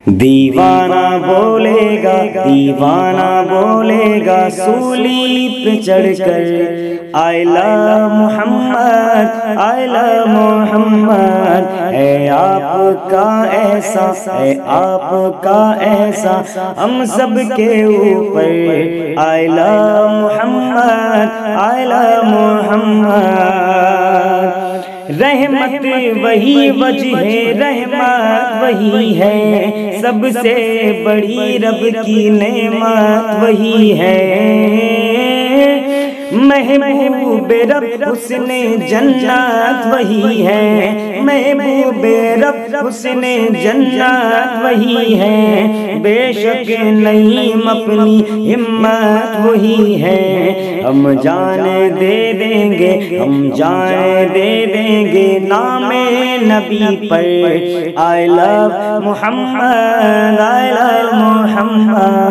دیوانہ بولے گا، دیوانہ بولے گا سولی پہ چڑھ کر آئی لو محمد، آئی لو محمد، ہے آپ کا ایسا، ہے آپ کا ایسا ہم سب کے اوپر، آئی لو محمد، آئی لو محمد۔ رحمت وہی وجہ ہے، رحمت وہی ہے، سب سے بڑی رب کی نعمت وہی ہے۔ محبوب رب حسن جنت وہی ہے، محبوب رب حسن جنت وہی ہے، بے شک نہیں اپنی ہمت وہی ہے۔ ہم جانیں دے دیں گے، ہم جانیں دے دیں گے نام نبی پر، آئی لو محمد، آئی لو محمد۔